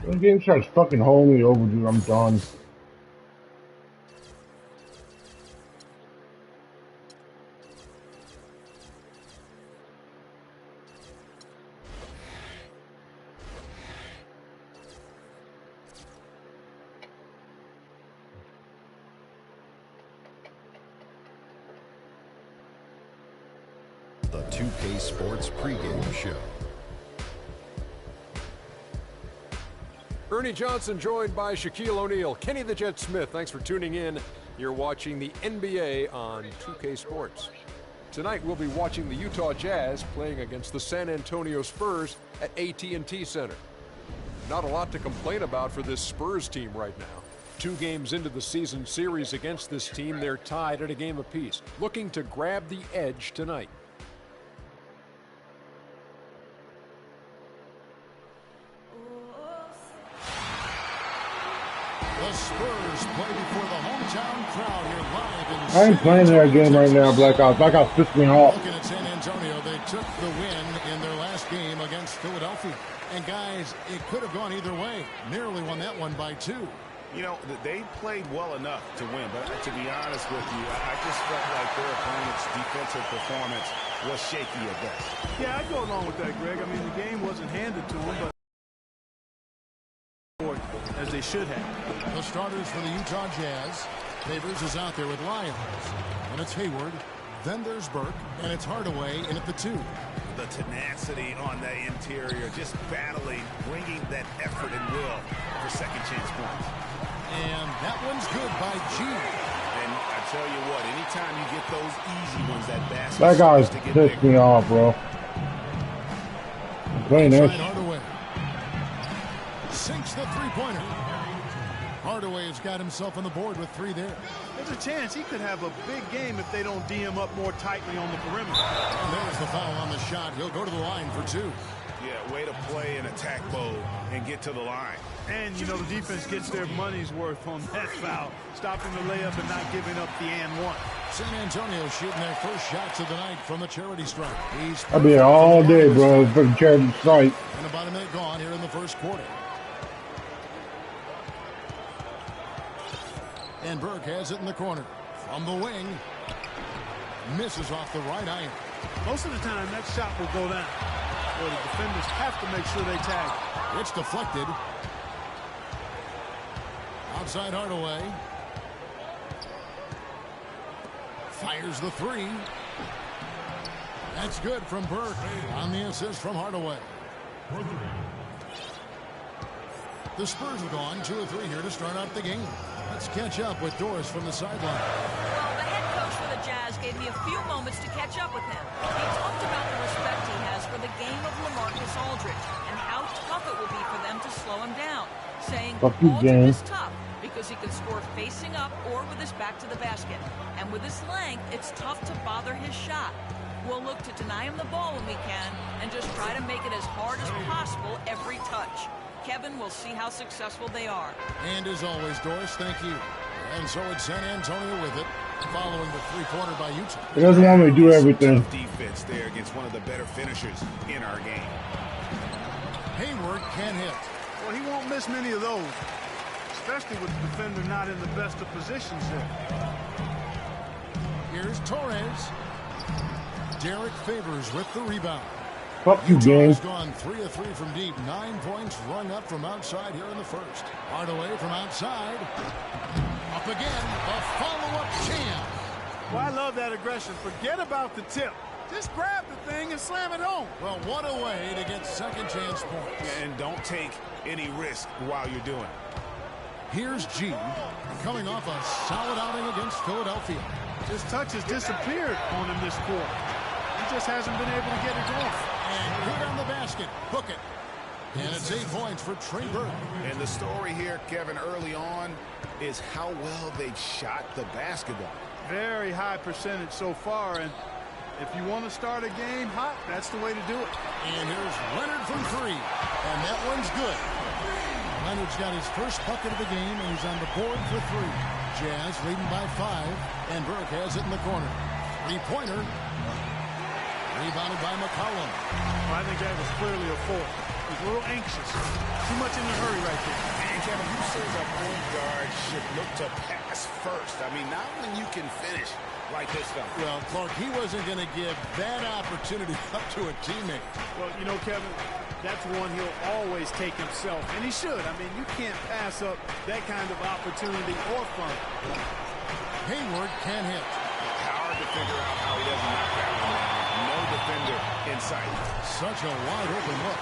When the game starts fucking holding me over, dude, I'm done. The 2K Sports pregame show. Ernie Johnson joined by Shaquille O'Neal. Kenny the Jet Smith, thanks for tuning in. You're watching the NBA on 2K Sports. Tonight we'll be watching the Utah Jazz playing against the San Antonio Spurs at AT&T Center. Not a lot to complain about for this Spurs team right now. 2 games into the season series against this team, they're tied at a game apiece, looking to grab the edge tonight. The Spurs play before the hometown crowd here live in I ain't playing that game right now, Black Ops. Black Ops pissed me off. Looking at San Antonio, they took the win in their last game against Philadelphia. And guys, it could have gone either way. Nearly won that one by 2. You know, they played well enough to win, but to be honest with you, I just felt like their opponent's defensive performance was shaky at best. Yeah, I'd go along with that, Greg. I mean, the game wasn't handed to them, but as they should have. The starters for the Utah Jazz. Favors is out there with Lyons. And it's Hayward. Then there's Burke. And it's Hardaway in at the 2. The tenacity on the interior, just battling, bringing that effort and will for second chance points. And that one's good by G. And I tell you what, anytime you get those easy ones, that basket. That guy's pissed me off, bro. Very nice. Hardaway sinks the 3-pointer. Hardaway has got himself on the board with 3 there. There's a chance he could have a big game if they don't D him up more tightly on the perimeter. And there's the foul on the shot. He'll go to the line for 2. Yeah, way to play in attack mode and get to the line. And, you know, the defense gets their money's worth on that foul, stopping the layup and not giving up the and 1. San Antonio shooting their first shots of the night from the charity stripe. I'll be here all day, bro, for the charity stripe. And about a minute gone here in the first quarter. And Burke has it in the corner. From the wing. Misses off the right iron. Most of the time, that shot will go down. Well, the defenders have to make sure they tag. It's deflected. Outside Hardaway. Fires the 3. That's good from Burke on the assist from Hardaway. The Spurs have gone 2 of 3 here to start out the game. Let's catch up with Doris from the sideline. Well, the head coach for the Jazz gave me a few moments to catch up with him. He talked about the respect he has for the game of LaMarcus Aldridge and how tough it will be for them to slow him down, saying Aldridge is tough because he can score facing up or with his back to the basket. And with his length, it's tough to bother his shot. We'll look to deny him the ball when we can and just try to make it as hard as possible every touch. Kevin, we'll see how successful they are. And as always, Doris, thank you. And so it's San Antonio with it, following the 3-pointer by Utah. He doesn't want me to do everything. Defense there against one of the better finishers in our game. Hayward can hit. Well, he won't miss many of those, especially with the defender not in the best of positions there. Here's Torres. Derek Favors with the rebound. Fuck you, James. Gone 3 of 3 from deep. 9 points rung up from outside here in the first. Hardaway from outside. Up again. A follow-up chance. Well, I love that aggression. Forget about the tip. Just grab the thing and slam it home. Well, what a way to get second chance points. And don't take any risk while you're doing it. Here's G, coming off a solid outing against Philadelphia. His touch has disappeared on him this quarter. He just hasn't been able to get it going. And good on the basket. Hook it. And it's 8 points for Trey Burke. And the story here, Kevin, early on is how well they've shot the basketball. Very high percentage so far. And if you want to start a game hot, that's the way to do it. And here's Leonard from 3. And that one's good. Leonard's got his first bucket of the game, and he's on the board for 3. Jazz leading by 5. And Burke has it in the corner. 3-pointer. Rebounded by McCollum. Well, I think that was clearly a 4. He's a little anxious. Too much in a hurry right there. And Kevin, who says a point guard should look to pass first? I mean, not when you can finish like this stuff. Well, Clark, he wasn't going to give that opportunity up to a teammate. Well, you know, Kevin, that's one he'll always take himself, and he should. I mean, you can't pass up that kind of opportunity or fun. Hayward can't hit. Hard to figure out how he doesn't knock that one down. No defender in sight. Such a wide open look.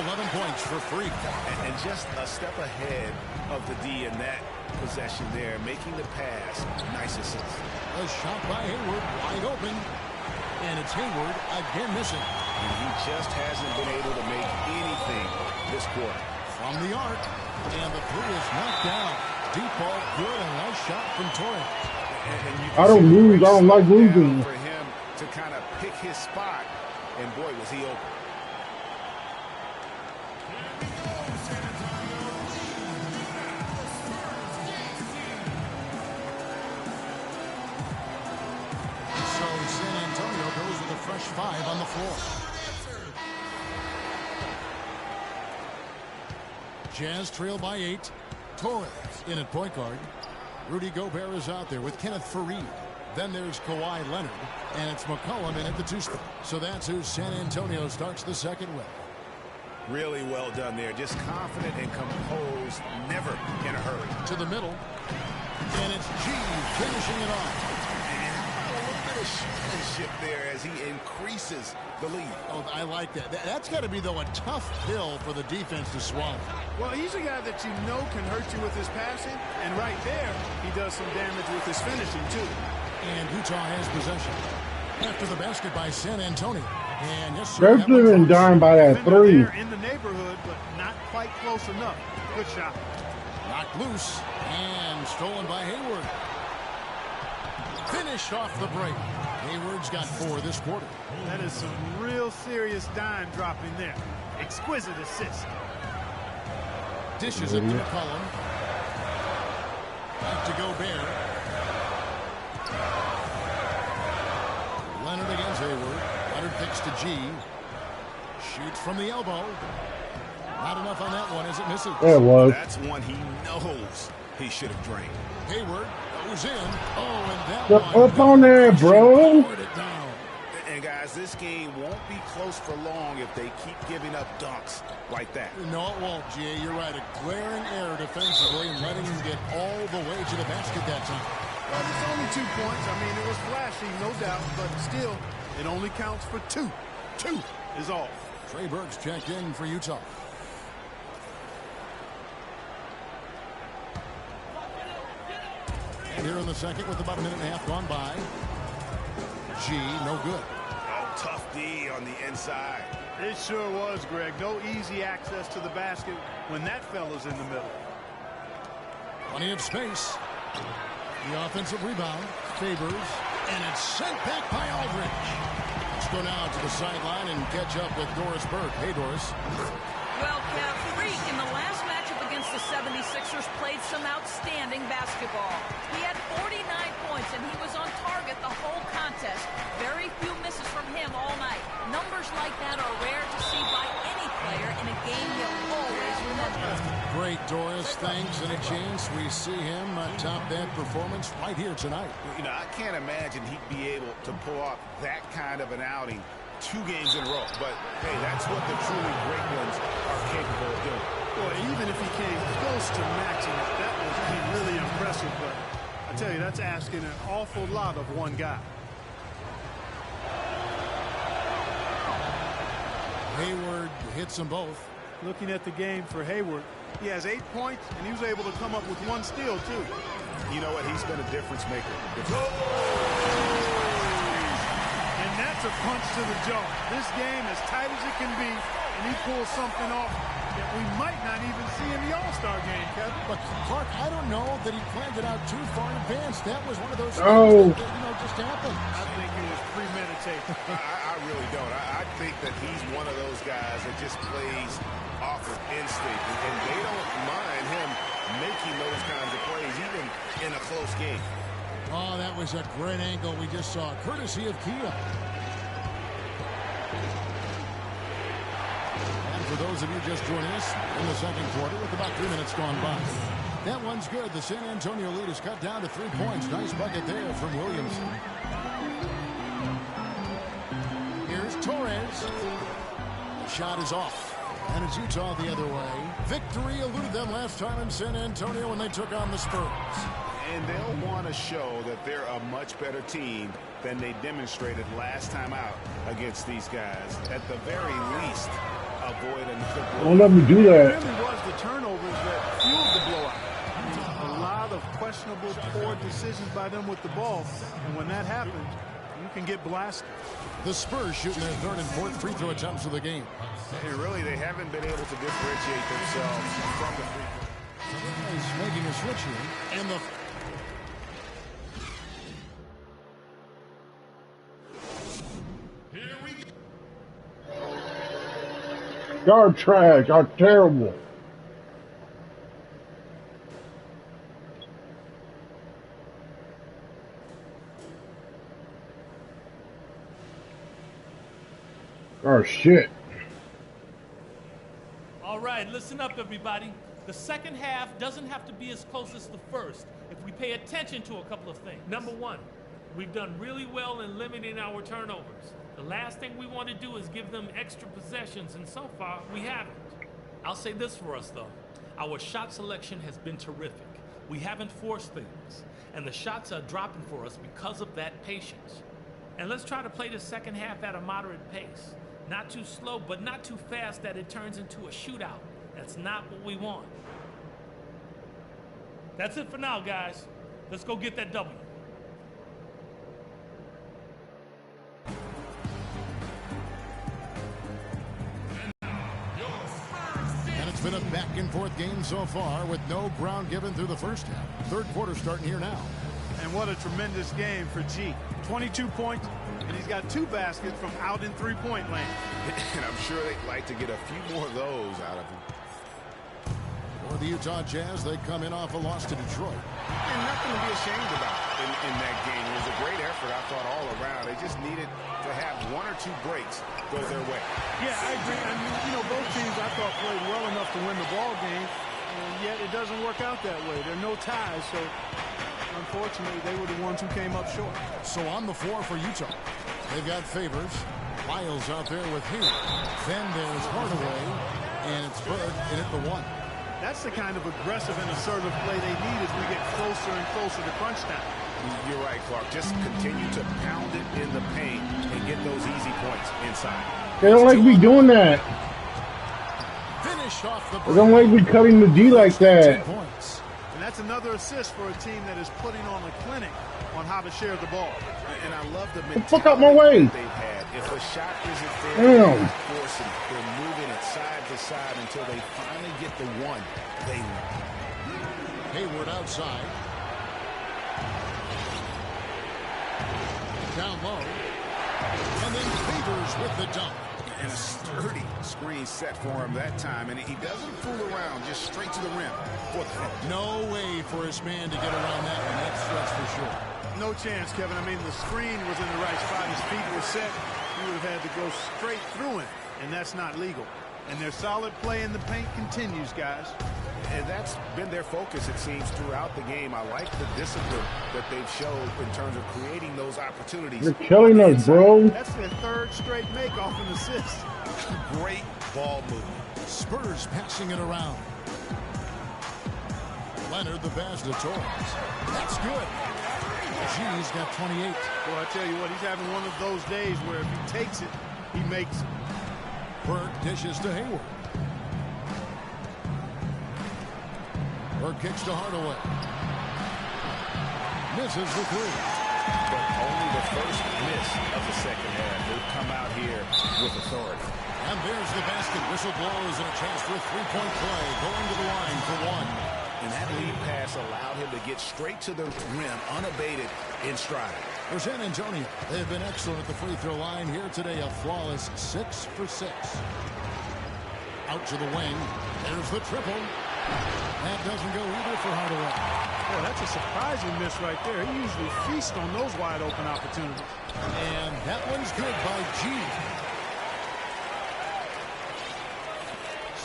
11 points for Freak. And just a step ahead of the D in that possession there, making the pass. Nice assist. A shot by Hayward, wide open. And it's Hayward again missing. And he just hasn't been able to make anything this quarter. From the arc. And the three is knocked down. Deep ball, good, and nice shot from Torrey. I don't lose. I don't like losing. For him to kind of pick his spot, and boy, was he open. So San Antonio goes with a fresh 5 on the floor. Jazz trail by 8. Torres in at point guard. Rudy Gobert is out there with Kenneth Faried. Then there's Kawhi Leonard. And it's McCollum in at the 2 spot. So that's who San Antonio starts the second with. Really well done there. Just confident and composed. Never in a hurry. To the middle. And it's G finishing it off. And a little bit of showmanship there as he increases the lead. Oh, I like that. That's got to be, though, a tough pill for the defense to swallow. Well, he's a guy that you know can hurt you with his passing, and right there, he does some damage with his finishing, too. And Utah has possession. After the basket by San Antonio. And yes, sir. They're living down by that 3. They're in the neighborhood, but not quite close enough. Good shot. Knocked loose and stolen by Hayward. Finished off the break. Hayward's got 4 this quarter. That is some real serious dime dropping there. Exquisite assist. Dishes it to McCollum. Back to Gobert. Leonard against Hayward. Leonard kicks to G. Shoots from the elbow. Not enough on that one as it misses. There it was. That's one he knows he should have drained. Hayward goes in. Oh, and that Get one. up on there, bro. Poured it down. And guys, this game won't be close for long if they keep giving up dunks like that. No, it won't, G.A. You're right. A glaring error defensively and letting him get all the way to the basket that time. Well, it's only 2 points. I mean, it was flashy, no doubt, but still, it only counts for 2. 2 is all. Trey Burks checked in for Utah. And here in the second with about a minute and a half gone by. G, no good. Oh, tough D on the inside. It sure was, Greg. No easy access to the basket when that fella's in the middle. Plenty of space. The offensive rebound favors, and it's sent back by Aldridge. Let's go now to the sideline and catch up with Doris Burke. Hey, Doris. Well, Kev, Freak in the last matchup against the 76ers played some outstanding basketball. He had 49 points, and he was on target the whole contest. Very few misses from him all night. Numbers like that are rare to see by any player in a game he'll always remember. Great, Doris. Thanks. And a chance we see him top that performance right here tonight. You know, I can't imagine he'd be able to pull off that kind of an outing 2 games in a row. But, hey, that's what the truly great ones are capable of doing. Boy, even if he came close to matching it, that was really impressive. But I tell you, that's asking an awful lot of one guy. Hayward hits them both. Looking at the game for Hayward, he has 8 points, and he was able to come up with 1 steal, too. You know what? He's been a difference maker. And that's a punch to the jaw. This game as tight as it can be, and he pulls something off that we might not even see in the All-Star game, Kevin. But, Clark, I don't know that he planned it out too far in advance. That was one of those Oh. things that, just happened. I think it was premeditated. I really don't. I think that he's one of those guys that just plays off of instinct, and they don't mind him making those kinds of plays, even in a close game. Oh, that was a great angle we just saw, courtesy of Kia. And for those of you just joining us in the second quarter with about 3 minutes gone by. That one's good. The San Antonio lead is cut down to 3 points. Nice bucket there from Williamson. Here's Torres. The shot is off. And it's Utah the other way. Victory eluded them last time in San Antonio when they took on the Spurs. And they'll want to show that they're a much better team than they demonstrated last time out against these guys. At the very least, avoid another blowout. Don't let me do that. It really was the turnovers that fueled the blowout. A lot of questionable, poor decisions by them with the ball. And when that happens, you can get blasted. The Spurs shooting their third and fourth free throw attempts of the game. And really, they haven't been able to differentiate themselves from the free throw. He's making a switch here. And the... Y'all are trash. Y'all terrible. Oh, shit. All right, listen up, everybody. The second half doesn't have to be as close as the first if we pay attention to a couple of things. Number one, we've done really well in limiting our turnovers. The last thing we want to do is give them extra possessions, and so far, we haven't. I'll say this for us, though. Our shot selection has been terrific. We haven't forced things, and the shots are dropping for us because of that patience. And let's try to play the second half at a moderate pace. Not too slow, but not too fast that it turns into a shootout. That's not what we want. That's it for now, guys. Let's go get that W. And it's been a back-and-forth game so far with no ground given through the first half. Third quarter starting here now. And what a tremendous game for G. 22 points, and he's got 2 baskets from out in three-point land. And I'm sure they'd like to get a few more of those out of him. For the Utah Jazz, they come in off a loss to Detroit. And nothing to be ashamed about in that game. It was a great effort, I thought, all around. They just needed to have 1 or 2 breaks go their way. Yeah, I agree. I mean, you know, both teams, I thought, played well enough to win the ball game, and yet it doesn't work out that way. There are no ties, so unfortunately, they were the ones who came up short. So on the floor for Utah, they've got Favors. Lyles out there with Hill. Then there's Hardaway, and it's Bird in at the 1. That's the kind of aggressive and assertive play they need as we get closer and closer to crunch time. You're right, Clark. Just continue to pound it in the paint and get those easy points inside. They don't like me doing that. Finished off the They don't like me cutting the D like that. And that's another assist for a team that is putting on a clinic on how to share the ball. And I love the Get the fuck out my way. they've had. If a shot isn't there, Damn. they're forcing. They're moving it side to side until they finally get the one they want. Hayward outside. Down low. And then Favors with the dunk. And a sturdy screen set for him that time. And he doesn't fool around, just straight to the rim for the finish. No way for his man to get around that one. That's for sure. No chance, Kevin. I mean, the screen was in the right spot. His feet were set. He would have had to go straight through him, and that's not legal. And their solid play in the paint continues, guys. And that's been their focus, it seems, throughout the game. I like the discipline that they've showed in terms of creating those opportunities. You're killing us, bro. That's their 3rd straight make-off and assist. Great ball movement. Spurs passing it around. Leonard the pass to Torres. That's good. G's got 28. Well, I tell you what, he's having one of those days where if he takes it, he makes it. Burke dishes to Hayward. Burke kicks to Hardaway. Misses the 3. But only the first miss of the second half. They've come out here with authority. And there's the basket. Whistle blows and a chance for a 3-point play. Going to the line for 1. And that lead pass allowed him to get straight to the rim, unabated in stride. For San Antonio, they've been excellent at the free throw line here today. A flawless 6 for 6. Out to the wing. There's the triple. That doesn't go either for Hardaway. Boy, that's a surprising miss right there. He usually feasts on those wide open opportunities. And that one's good by G.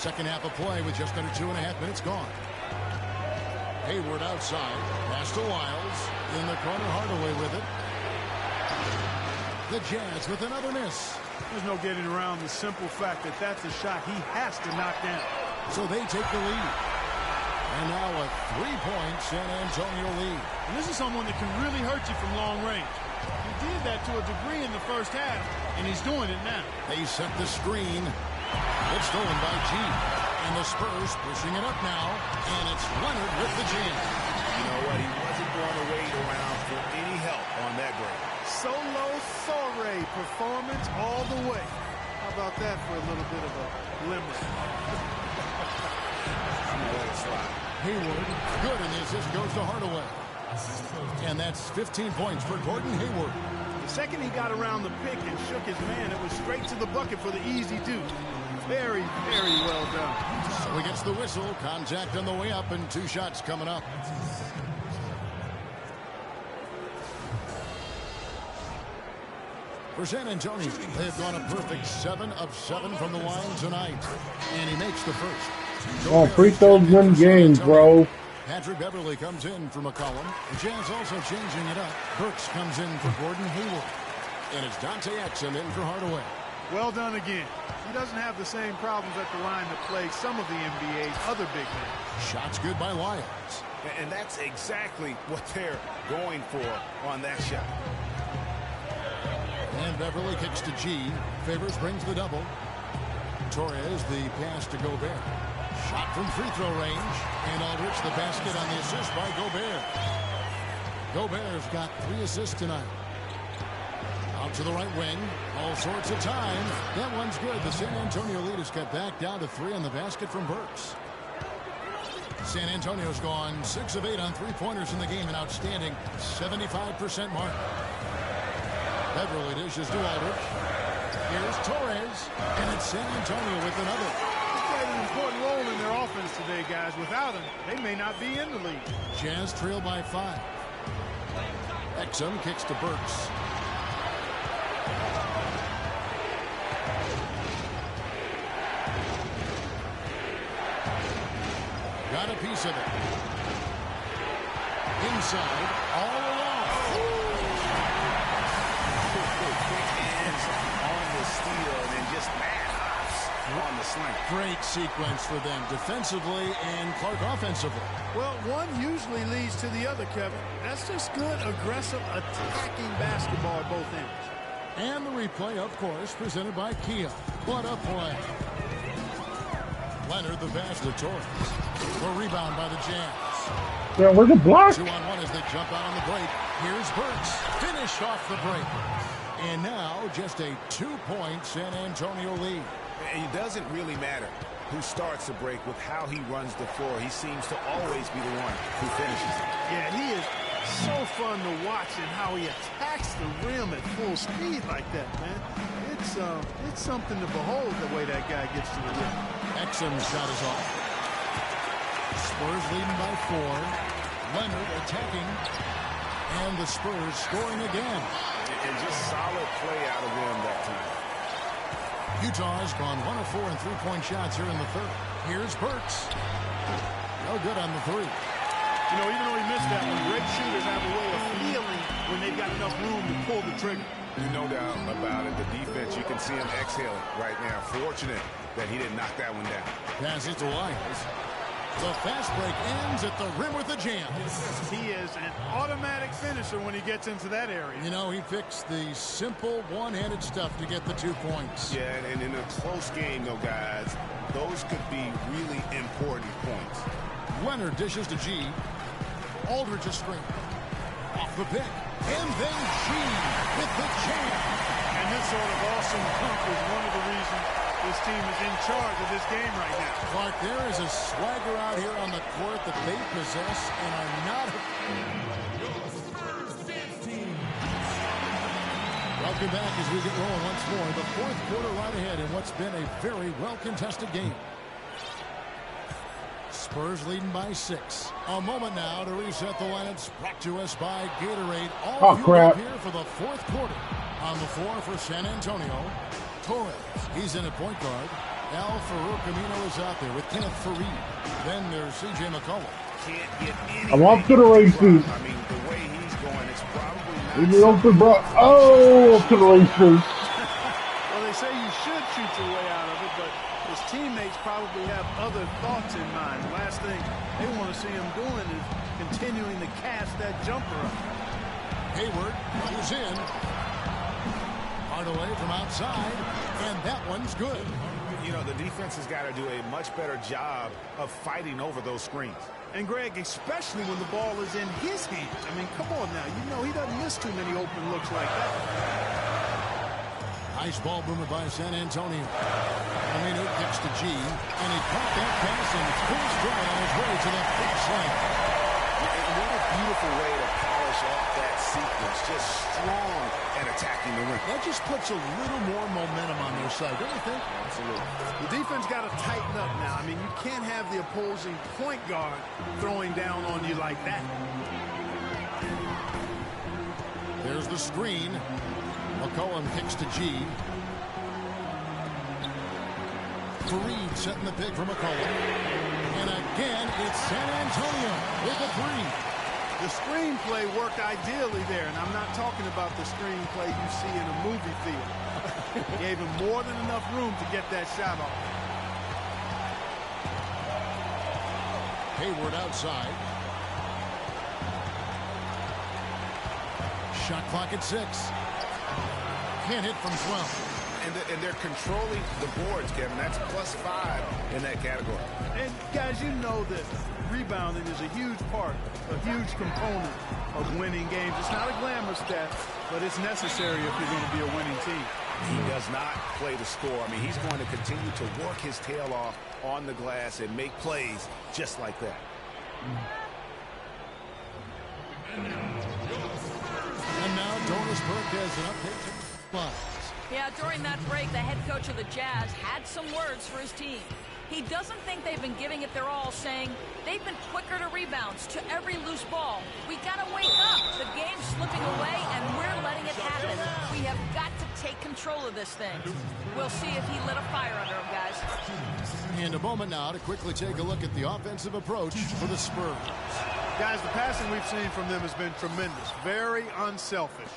Second half of play with just under 2.5 minutes gone. Hayward outside. Pass to Wiles. In the corner, Hardaway with it. The Jazz with another miss. There's no getting around the simple fact that that's a shot he has to knock down. So they take the lead. And now a 3-point San Antonio lead. And this is someone that can really hurt you from long range. He did that to a degree in the first half, and he's doing it now. They set the screen. It's stolen by G. And the Spurs pushing it up now. And it's Leonard with the jam. You know what? He wasn't going to wait around for any help on that break. Solo soiree performance all the way. How about that for a little bit of a limerick? Hayward, good, and the assist goes to Hardaway. And that's 15 points for Gordon Hayward. The second he got around the pick and shook his man, it was straight to the bucket for the easy deuce. Very, very well done. So he gets the whistle, contact on the way up, and 2 shots coming up. For San Antonio, they have gone a perfect 7 of 7 from the line tonight. And he makes the first. Oh, free throws win games, bro. Patrick Beverly comes in for McCollum. The Jazz also changing it up. Burks comes in for Gordon Hayward. And it's Dante Exum in for Hardaway. Well done again. He doesn't have the same problems at the line that plague some of the NBA's other big men. Shots good by Wiles. And that's exactly what they're going for on that shot. And Beverly kicks to G. Favors brings the double. Torres the pass to Gobert. Shot from free throw range. And Aldridge the basket on the assist by Gobert. Gobert's got 3 assists tonight. Out to the right wing. All sorts of time. That one's good. The San Antonio lead is cut back down to 3 on the basket from Burks. San Antonio's gone 6 of 8 on 3-pointers in the game. An outstanding 75% mark. Beverly dishes to Aldridge. Here's Torres. And it's San Antonio with another. He played an important role in their offense today, guys. Without him, they may not be in the lead. Jazz trail by 5. Exum kicks to Burks. Got a piece of it. Inside, all along. On the steal and then just mad hops on the slant. Great sequence for them defensively and Clark offensively. Well, one usually leads to the other, Kevin. That's just good, aggressive, attacking basketball at both ends. And the replay, of course, presented by Kia. What a play. Leonard the pass to Torres. The rebound by the Jazz. Yeah, where's the block? 2-on-1 as they jump out on the break. Here's Burks. Finished off the break. And now just a 2-point San Antonio lead. It doesn't really matter who starts the break with how he runs the floor. He seems to always be the one who finishes it. Yeah, he is so fun to watch and how he attacks the rim at full speed like that, man. It's something to behold the way that guy gets to the rim. Exum's shot is off. Spurs leading by 4. Leonard attacking. And the Spurs scoring again. And just solid play out of them that time. Utah's gone 1 of 4 in 3-point shots here in the third. Here's Burks. No good on the 3. You know, even though he missed that one, great shooters have a way of feeling when they've got enough room to pull the trigger. No doubt about it. The defense, you can see him exhaling right now. Fortunate that he didn't knock that one down. Passes to Wiles. The fast break ends at the rim with a jam. He is an automatic finisher when he gets into that area. You know, he fixed the simple one-handed stuff to get the 2 points. Yeah, and in a close game, though, guys, those could be really important points. Leonard dishes to G. Aldridge a screen. Off the pick. And then G with the jam. And this sort of awesome dunk is one of the reasons this team is in charge of this game right now. Clark, there is a swagger out here on the court that they possess and are not. Welcome back as we get rolling once more. The 4th quarter right ahead in what's been a very well-contested game. Spurs leading by 6. A moment now to reset the lineups. Brought to us by Gatorade. All crap. Here for the 4th quarter. On the floor for San Antonio. Torres, he's in at point guard. Al Camino is out there with Kenneth Fareed. Then there's C.J. McCollum. Can't get any. I'm off to the races. I mean, the way he's going, it's probably not. Leave me open, bro. Oh, off to the races. Well, they say you should shoot your way out of it, but his teammates probably have other thoughts in mind. The last thing they want to see him doing is continuing to cast that jumper up. Hayward goes in. Hardaway from outside, and that one's good. You know, the defense has got to do a much better job of fighting over those screens. And Greg, especially when the ball is in his hands. I mean, come on now. You know he doesn't miss too many open looks like that. Nice ball movement by San Antonio. Camino kicks to G, and he caught that pass in full stride on his way to that big slam. What a beautiful way to polish off that sequence. Just strong and attacking the rim. That just puts a little more momentum on their side, don't you think? Absolutely. The defense got to tighten up now. I mean, you can't have the opposing point guard throwing down on you like that. There's the screen. McCollum kicks to G. Fareed setting the pick for McCollum. And again, it's San Antonio with a three. The screenplay worked ideally there, and I'm not talking about the screenplay you see in a movie theater. Gave him more than enough room to get that shot off. Hayward outside. Shot clock at 6. Can't hit from 12. And they're controlling the boards, Kevin. That's +5 in that category. And guys, you know that rebounding is a huge part, a huge component of winning games. It's not a glamour stat, but it's necessary if you're going to be a winning team. He does not play the score. I mean, he's going to continue to work his tail off on the glass and make plays just like that. And now Doris Burke has an update from the lines. Yeah, during that break, the head coach of the Jazz had some words for his team. He doesn't think they've been giving it their all, saying they've been quicker to rebounds, to every loose ball. We got to wake up. The game's slipping away, and we're letting it happen. We have got to take control of this thing. We'll see if he lit a fire under him, guys. And a moment now to quickly take a look at the offensive approach for the Spurs. Guys, the passing we've seen from them has been tremendous. Very unselfish.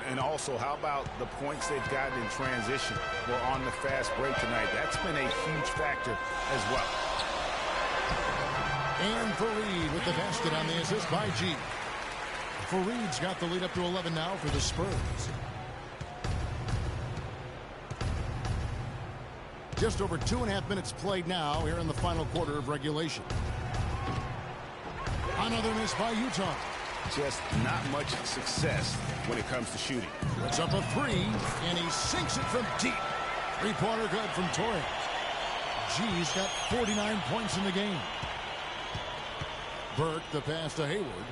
And also, how about the points they've gotten in transition or on the fast break tonight? That's been a huge factor as well. And Fareed with the basket on the assist by G. Fareed's got the lead up to 11 now for the Spurs. Just over 2.5 minutes played now here in the final quarter of regulation. Another miss by Utah. Just not much success when it comes to shooting. Puts up a 3, and he sinks it from deep. Three-pointer good from Torres. G's got 49 points in the game. Burke, the pass to Hayward.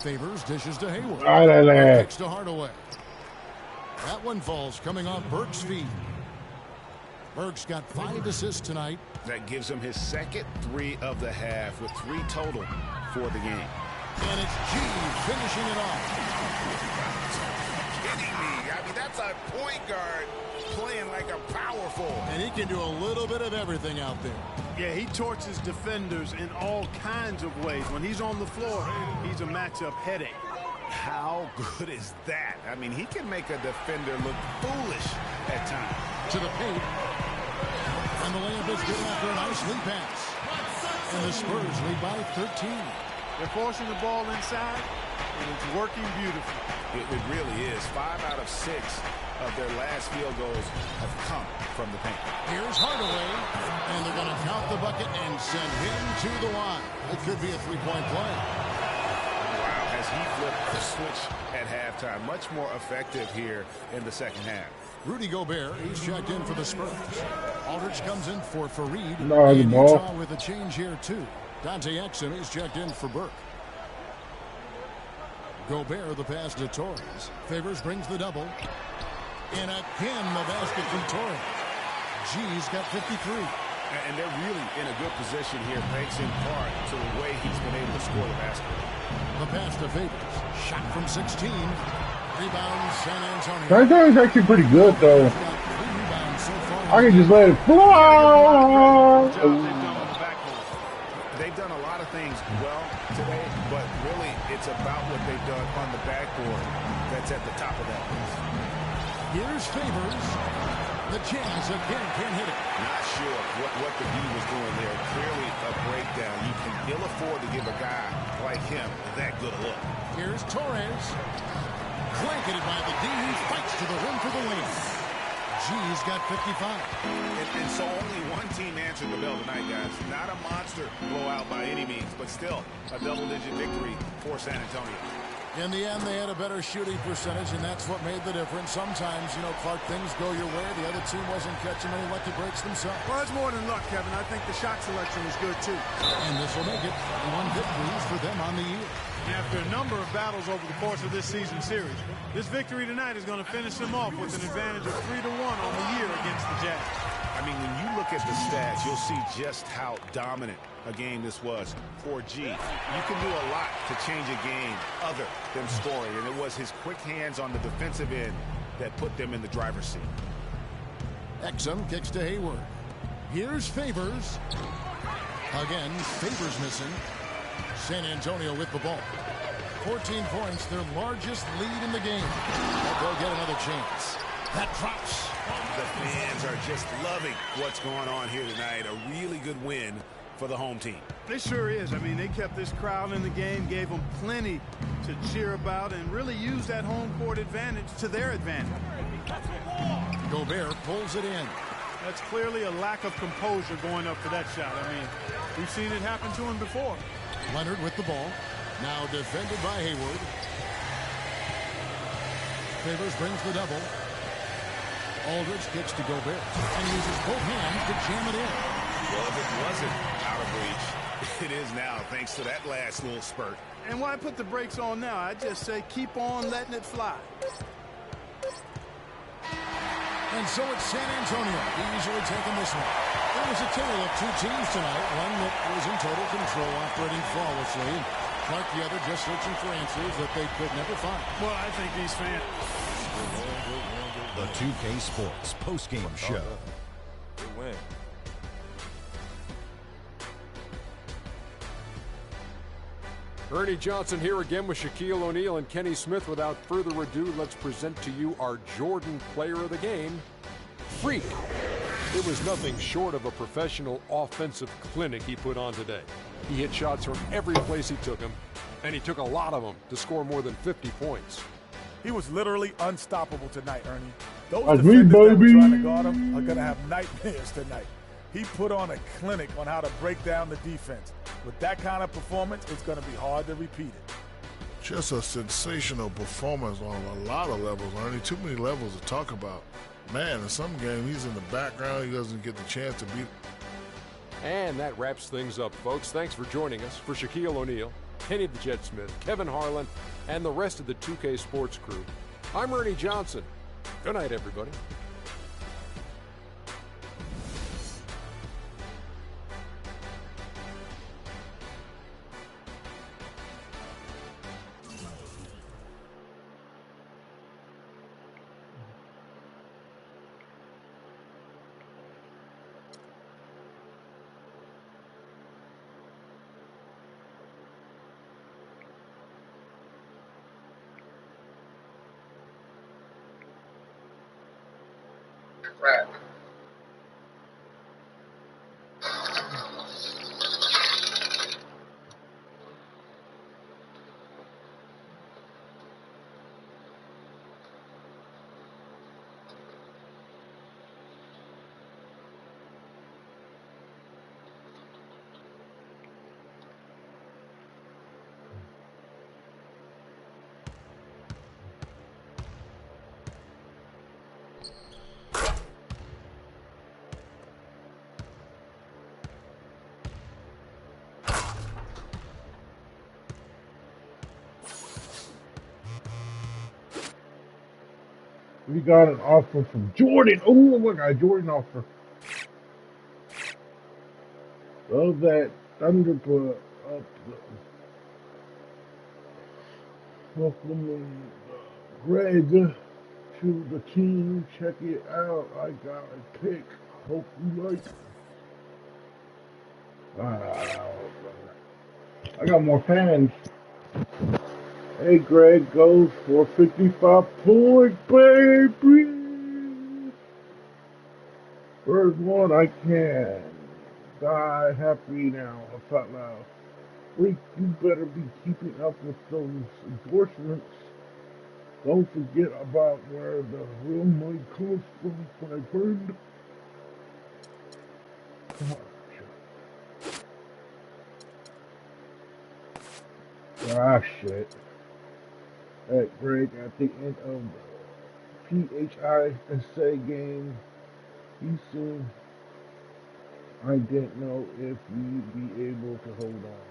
Favors dishes to Hayward. Kicks to Hardaway. That one falls coming off Burke's feet. Burke's got 5 assists tonight. That gives him his second 3 of the half with 3 total for the game. And it's G finishing it off. Kidding me. I mean, that's a point guard playing like a power forward. And he can do a little bit of everything out there. Yeah, he torches defenders in all kinds of ways. When he's on the floor, he's a matchup headache. How good is that? I mean, he can make a defender look foolish at times. To the paint. And the layup is good after a nice lead pass. And the Spurs lead by 13. They're forcing the ball inside, and it's working beautifully. It really is. 5 out of 6 of their last field goals have come from the paint. Here's Hardaway, and they're going to count the bucket and send him to the line. It could be a 3-point play. Wow, has he flipped the switch at halftime. Much more effective here in the second half. Rudy Gobert, he's checked in for the Spurs. Aldridge comes in for Fareed. No, the and ball. Utah with a change here, too. Dante Exum, he's checked in for Burke. Gobert, the pass to Torres. Favors brings the double. And again, the basket from Torres. G's got 53. And they're really in a good position here, thanks in part to the way he's been able to score the basket. The pass to Favors. Shot from 16. Rebound, San Antonio. San Antonio's actually pretty good, though. Got 3 rebounds so far. I can just let it fly. Job they've done on the backboard. They've done a lot of things well today, but really it's about what they've done on the backboard that's at the top of that list. Here's Favors. The Jazz again can't hit it. Not sure what the D was doing there. Clearly a breakdown. You can ill afford to give a guy like him that good a look. Here's Torres. Blanketed by the D. He fights to the rim for the win. G's got 55. And so only one team answered the bell tonight, guys. Not a monster blowout by any means, but still a double-digit victory for San Antonio. In the end, they had a better shooting percentage, and that's what made the difference. Sometimes, you know, Clark, things go your way. The other team wasn't catching many lucky breaks themselves. Well, it's more than luck, Kevin. I think the shot selection was good, too. And this will make it 21 victories for them on the year. And after a number of battles over the course of this season series, this victory tonight is going to finish them off with an advantage of 3-1 on the year against the Jazz. I mean, when you look at the stats, you'll see just how dominant a game this was for G. You can do a lot to change a game other than scoring, and it was his quick hands on the defensive end that put them in the driver's seat. Exum kicks to Hayward. Here's Favors. Again, Favors missing. San Antonio with the ball. 14 points, their largest lead in the game. But they'll get another chance. That drops. The fans are just loving what's going on here tonight. A really good win for the home team. It sure is. I mean, they kept this crowd in the game, gave them plenty to cheer about, and really used that home court advantage to their advantage. Gobert pulls it in. That's clearly a lack of composure going up for that shot. I mean, we've seen it happen to him before. Leonard with the ball. Now defended by Hayward. Favors brings the double. Aldridge kicks to Gobert and uses both hands to jam it in. Well, if it wasn't out of reach, it is now thanks to that last little spurt. And why put the brakes on now? I just say keep on letting it fly. And so it's San Antonio easily taking this one. It was a tale of two teams tonight, one that was in total control, operating flawlessly, and Clark the other just searching for answers that they could never find. Well, I think these fans... The 2K Sports postgame show. Good win. Ernie Johnson here again with Shaquille O'Neal and Kenny Smith. Without further ado, let's present to you our Jordan Player of the Game, Freak. It was nothing short of a professional offensive clinic he put on today. He hit shots from every place he took them, and he took a lot of them to score more than 50 points. He was literally unstoppable tonight, Ernie. Those That's me, defenders that were baby. trying to guard him are going to have nightmares tonight. He put on a clinic on how to break down the defense. With that kind of performance, it's going to be hard to repeat it. Just a sensational performance on a lot of levels, Ernie. Too many levels to talk about. Man, in some game, he's in the background. He doesn't get the chance to beat. And that wraps things up, folks. Thanks for joining us. For Shaquille O'Neal, Kenny the Jet Smith, Kevin Harlan, and the rest of the 2K Sports crew, I'm Ernie Johnson. Good night, everybody. Crap. We got an offer from Jordan. Oh, look, I got a Jordan offer. Love that Thunder put up. Greg to the team. Check it out. I got a pick. Hope you like it. I got more fans. Hey, Greg goes for 55 points, baby. First one I can. Die happy now. I thought loud. Freak, you better be keeping up with those endorsements. Don't forget about where the real money comes from when I burned. Ah, shit. Hey, Greg, at the end of the PHISA game, he said, I didn't know if you'd be able to hold on.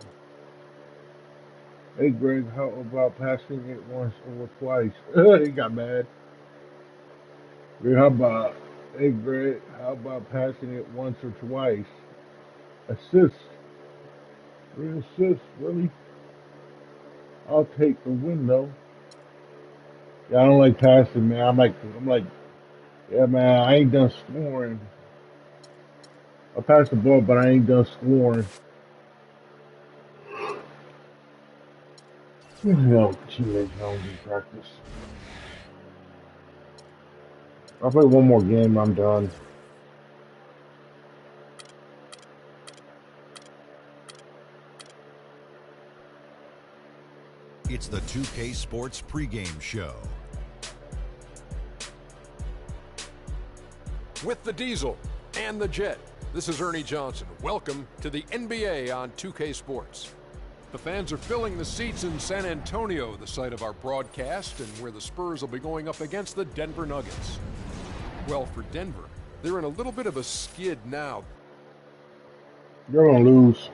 Hey, Greg, how about passing it once or twice? He got mad. Hey, Greg, how about passing it once or twice? Assist. 3 assists, really? I'll take the win, though. Yeah, I don't like passing, man. I'm like, yeah, man, I ain't done scoring. I passed the ball, but I ain't done scoring. No, teammates don't do practice. I'll play one more game, I'm done. It's the 2K Sports pregame show. With the Diesel and the Jet, this is Ernie Johnson. Welcome to the NBA on 2K Sports. The fans are filling the seats in San Antonio, the site of our broadcast, and where the Spurs will be going up against the Denver Nuggets. Well, for Denver, they're in a little bit of a skid now. You're gonna lose.